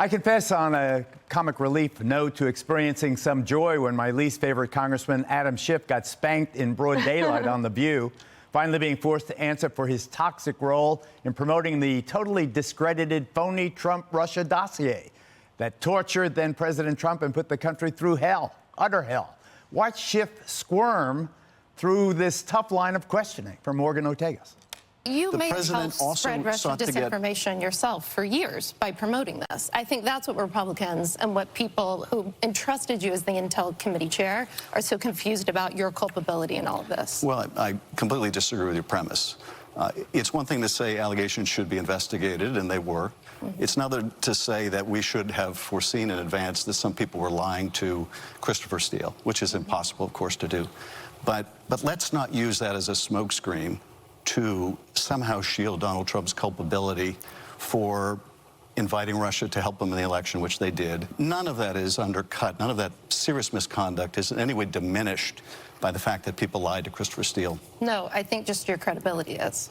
I confess on a comic relief note to experiencing some joy when my least favorite Congressman Adam Schiff got spanked in broad daylight on The View, finally being forced to answer for his toxic role in promoting the totally discredited phony Trump-Russia dossier that tortured then President Trump and put the country through hell, utter hell. Watch Schiff squirm through this tough line of questioning from Morgan Ortegas. You may have spread Russian disinformation yourself for years by promoting this. I think that's what Republicans and what people who entrusted you as the Intel Committee chair are so confused about your culpability in all of this. Well, I completely disagree with your premise. It's one thing to say allegations should be investigated, and they were. It's another to say that we should have foreseen in advance that some people were lying to Christopher Steele, which is impossible, of course, to do. But let's not use that as a smokescreen to somehow shield Donald Trump's culpability for inviting Russia to help him in the election, which they did. None of that is undercut. None of that serious misconduct is in any way diminished by the fact that people lied to Christopher Steele. No, I think just your credibility is.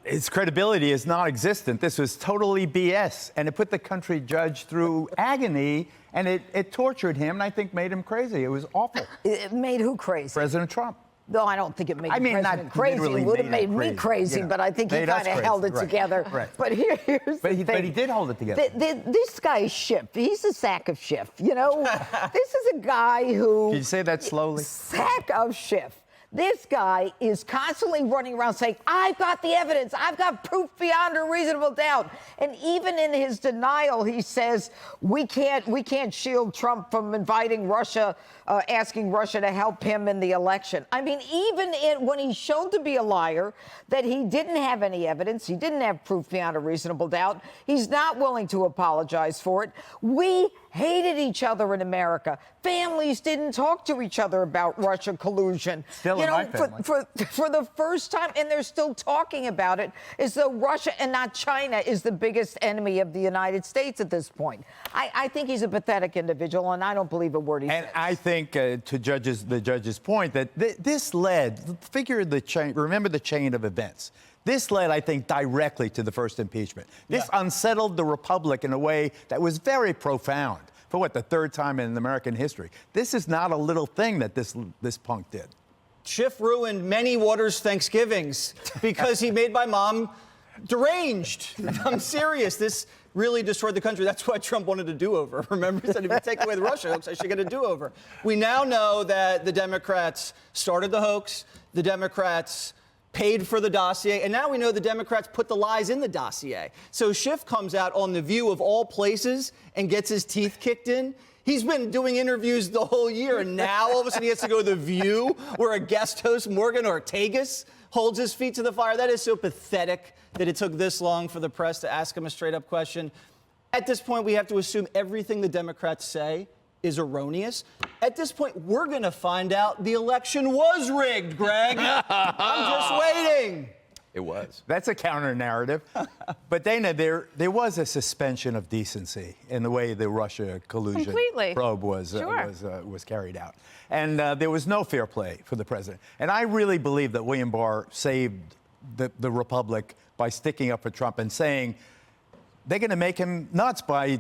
His credibility is non-existent. This was totally BS, and it put the country judge through agony, and it tortured him, and I think made him crazy. It was awful. It made who crazy? President Trump. No, I don't think it made the president crazy. Literally it would have made me crazy, but I think he kind of held it together. Right. But here's the thing. But he did hold it together. This guy is Schiff. He's a sack of Schiff. You know, this is a guy who... Can you say that slowly? Sack of Schiff. This guy is constantly running around saying, I've got the evidence. I've got proof beyond a reasonable doubt. And even in his denial, he says, we can't shield Trump from inviting Russia, asking Russia to help him in the election. I mean, even when he's shown to be a liar, that he didn't have any evidence, he didn't have proof beyond a reasonable doubt, he's not willing to apologize for it. We hated each other in America. Families didn't talk to each other about Russia collusion. Still in my family. For the first time, and they're still talking about it, as though Russia and not China is the biggest enemy of the United States at this point. I think he's a pathetic individual, and I don't believe a word he says. And I think, to the judge's point, that this led, remember the chain of events. This led, I think, directly to the first impeachment. This unsettled the Republic in a way that was very profound. For what, the third time in American history. This is not a little thing that this punk did. Schiff ruined many Waters' Thanksgivings because he made my mom deranged. I'm serious. This really destroyed the country. That's why Trump wanted a do-over. Remember, he said, if you take away the Russia hoax, I should get a do-over. We now know that the Democrats started the hoax. The Democrats paid for the dossier, and now we know the Democrats put the lies in the dossier. So Schiff comes out on The View of all places and gets his teeth kicked in. He's been doing interviews the whole year, and now all of a sudden he has to go to The View, where a guest host, Morgan Ortegas, holds his feet to the fire. That is so pathetic that it took this long for the press to ask him a straight-up question. At this point, we have to assume everything the Democrats say is erroneous. At this point, we're going to find out the election was rigged, Greg. I'm just waiting. It was. That's a counter-narrative. But, Dana, there was a suspension of decency in the way the Russia collusion probe was carried out. And there was no fair play for the president. And I really believe that William Barr saved the Republic by sticking up for Trump and saying they're going to make him nuts by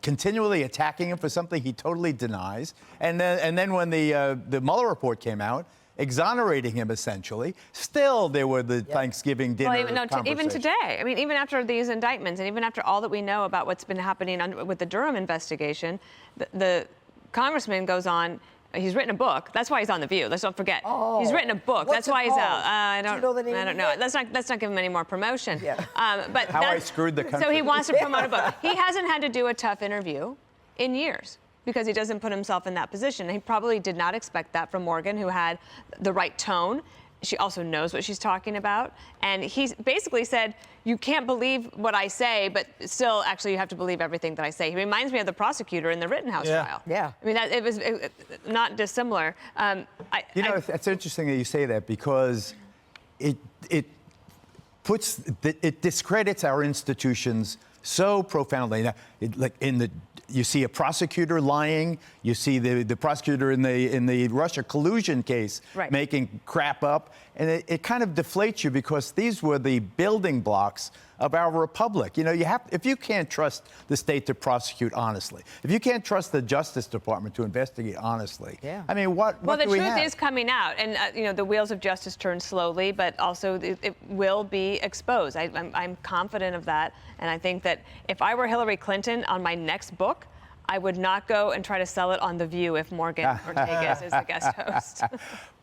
continually attacking him for something he totally denies. And then when the Mueller report came out, exonerating him essentially, still there were the Thanksgiving dinner even today. I mean, even after these indictments and even after all that we know about what's been happening with the Durham investigation, the congressman goes on. He's written a book. That's why he's on The View. Let's not forget. Oh, he's written a book. That's why he's out. I don't know. Let's not give him any more promotion. Yeah. But how I screwed the country. So he wants to promote a book. He hasn't had to do a tough interview in years because he doesn't put himself in that position. He probably did not expect that from Morgan, who had the right tone. She also knows what she's talking about. And he basically said, you can't believe what I say, but still, actually, you have to believe everything that I say. He reminds me of the prosecutor in the Rittenhouse trial. Yeah. I mean, it was not dissimilar. It's interesting that you say that because it discredits our institutions so profoundly. Now, you see a prosecutor lying. You see the prosecutor in the Russia collusion case making crap up, and it kind of deflates you because these were the building blocks of our republic. You know, if you can't trust the state to prosecute honestly, if you can't trust the Justice Department to investigate honestly, I mean, what do we have? Well, the truth is coming out, and you know, the wheels of justice turn slowly, but also it will be exposed. I'm confident of that, and I think that if I were Hillary Clinton on my next book, I would not go and try to sell it on The View if Morgan Ortagus is the guest host.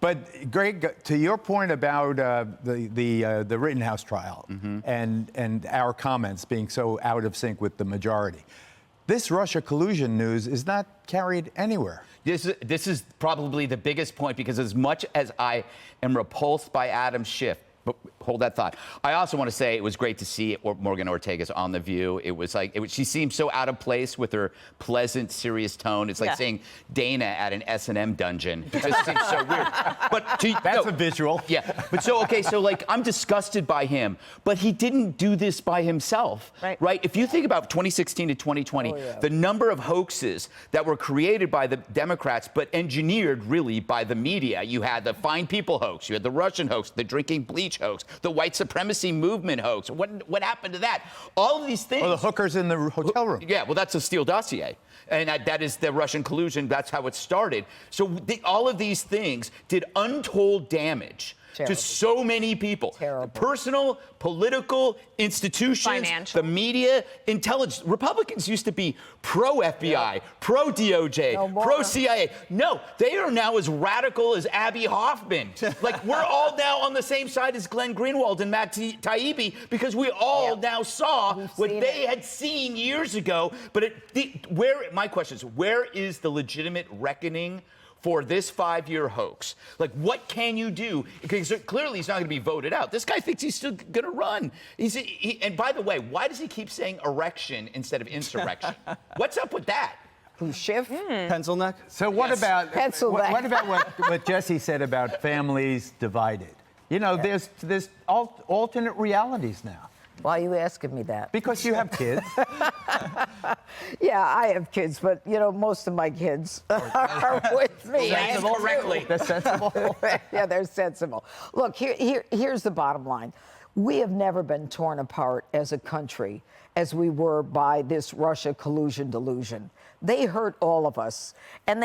But Greg, to your point about the Rittenhouse trial and our comments being so out of sync with the majority, this Russia collusion news is not carried anywhere. This is probably the biggest point, because as much as I am repulsed by Adam Schiff, but hold that thought. I also want to say it was great to see Morgan Ortagus on The View. It was like, she seemed so out of place with her pleasant, serious tone. It's like saying Dana at an S&M dungeon. It just seems so weird. But that's a visual. Yeah. But so, okay, so like, I'm disgusted by him, but he didn't do this by himself. Right? If you think about 2016 to 2020, the number of hoaxes that were created by the Democrats, but engineered really by the media. You had the Fine People hoax, you had the Russian hoax, the drinking bleach hoax, the white supremacy movement hoax. What happened to that? All of these things. Well, the hookers in the hotel room. Yeah, well, that's a Steele dossier. And that is the Russian collusion. That's how it started. So all of these things did untold damage to so many people. Personal, political, institutions, financial, the media, intelligence. Republicans used to be pro-FBI, pro-DOJ, pro-CIA. No, they are now as radical as Abby Hoffman. Like, we're all now on the same side as Glenn Greenwald and Matt Taibbi, because we all now saw what they had seen years ago. But my question is, where is the legitimate reckoning for this 5-year hoax? Like, what can you do? Because clearly he's not going to be voted out. This guy thinks he's still going to run. And by the way, why does he keep saying erection instead of insurrection? What's up with that? Who's Schiff? Pencil neck? So what about what about what Jesse said about families divided? You know, there's alternate realities now. Why are you asking me that? Because you have kids. Yeah, I have kids, but, you know, most of my kids are with me. Sensible, correctly. They're sensible. Yeah, they're sensible. Look, here's the bottom line. We have never been torn apart as a country as we were by this Russia collusion delusion. They hurt all of us. And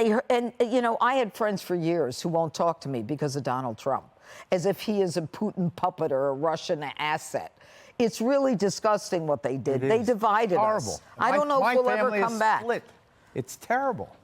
you know, I had friends for years who won't talk to me because of Donald Trump, as if he is a Putin puppet or a Russian asset. It's really disgusting what they did. They divided us. I don't know if we'll ever come back. Split. It's terrible.